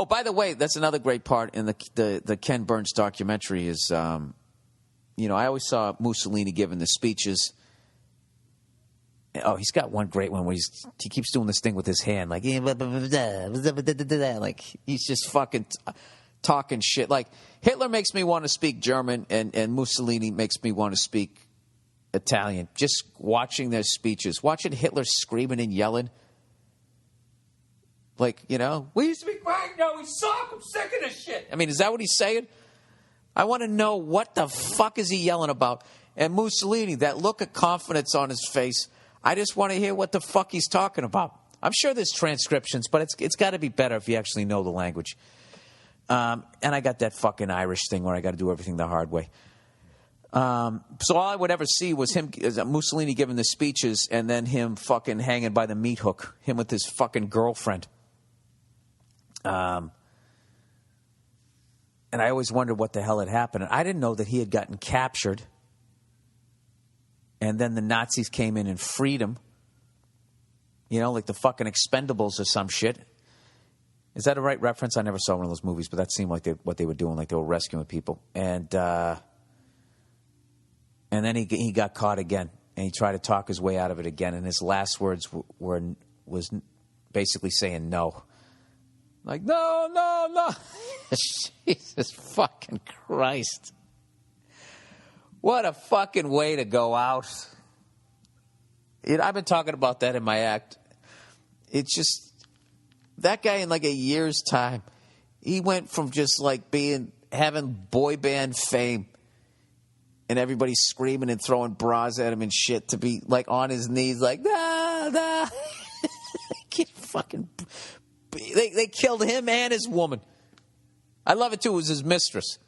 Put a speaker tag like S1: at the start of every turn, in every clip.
S1: Oh, by the way, that's another great part in the Ken Burns documentary is, you know, I always saw Mussolini giving the speeches. Oh, he's got one great one where he keeps doing this thing with his hand, like he's just fucking talking shit. Like Hitler makes me want to speak German, and Mussolini makes me want to speak Italian. Just watching their speeches, watching Hitler screaming and yelling. Like, you know, we used to be quiet, no, we suck, I'm sick of this shit. I mean, is that what he's saying? I want to know what the fuck is he yelling about. And Mussolini, that look of confidence on his face, I just want to hear what the fuck he's talking about. I'm sure there's transcriptions, but it's got to be better if you actually know the language. And I got that fucking Irish thing where I got to do everything the hard way. So all I would ever see was Mussolini giving the speeches and then him fucking hanging by the meat hook, him with his fucking girlfriend. And I always wondered what the hell had happened. And I didn't know that he had gotten captured. And then the Nazis came in and freed him. You know, like the fucking Expendables or some shit. Is that a right reference? I never saw one of those movies, but that seemed like what they were doing, like they were rescuing people. And then he got caught again, and he tried to talk his way out of it again. And his last words was basically saying no. Like, no. Jesus fucking Christ. What a fucking way to go out. I've been talking about that in my act. It's just, that guy in like a year's time, he went from just like having boy band fame and everybody screaming and throwing bras at him and shit to be like on his knees like, nah. They killed him and his woman. I love it too. It was his mistress.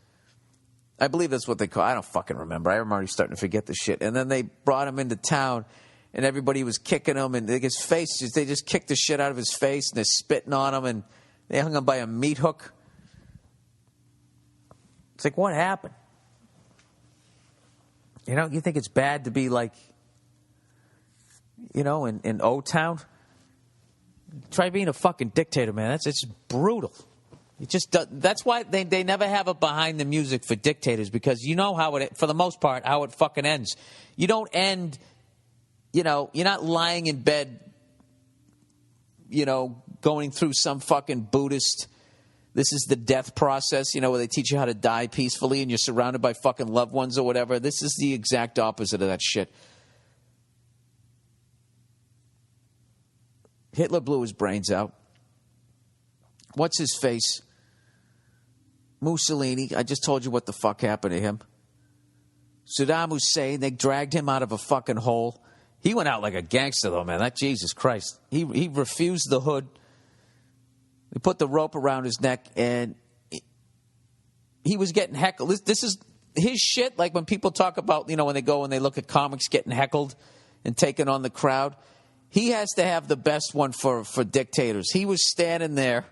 S1: I believe that's what they call it. I don't fucking remember. I'm already starting to forget the shit. And then they brought him into town, and everybody was kicking him, and his face, they just kicked the shit out of his face, and they're spitting on him, and they hung him by a meat hook. It's like, what happened? You know, you think it's bad to be like, you know, in O-Town? Try being a fucking dictator, man. It's brutal. It just that's why they never have it behind the music for dictators, because you know how it, for the most part, how it fucking ends. You don't end, you know, you're not lying in bed, you know, going through some fucking Buddhist, this is the death process, you know, where they teach you how to die peacefully and you're surrounded by fucking loved ones or whatever. This is the exact opposite of that shit. Hitler blew his brains out. What's his face? Mussolini. I just told you what the fuck happened to him. Saddam Hussein, they dragged him out of a fucking hole. He went out like a gangster, though, man. That Jesus Christ. He refused the hood. They put the rope around his neck, and he was getting heckled. This is his shit. Like when people talk about, you know, when they go and they look at comics getting heckled and taking on the crowd. He has to have the best one for dictators. He was standing there,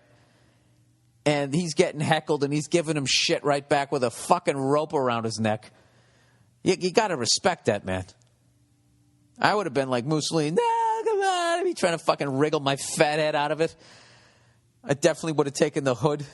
S1: and he's getting heckled, and he's giving him shit right back with a fucking rope around his neck. You got to respect that, man. I would have been like Mussolini. No, come on. I'd be trying to fucking wriggle my fat head out of it. I definitely would have taken the hood.